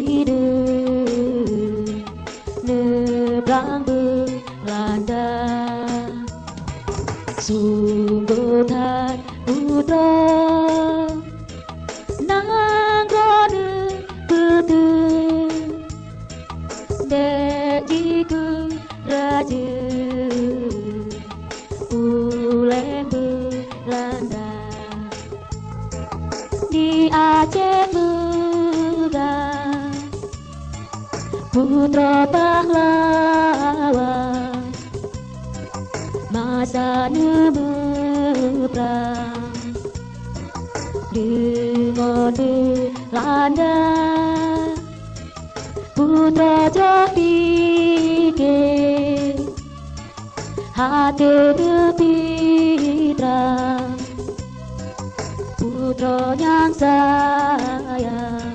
hidup Nebrang Belanda sungguh tan putra nangrone betul dek jiku raja oleh Belanda di Aceh megah putra pahlawan masa berperang dengan Belanda putra terpikir hati berpitra putra yang sayang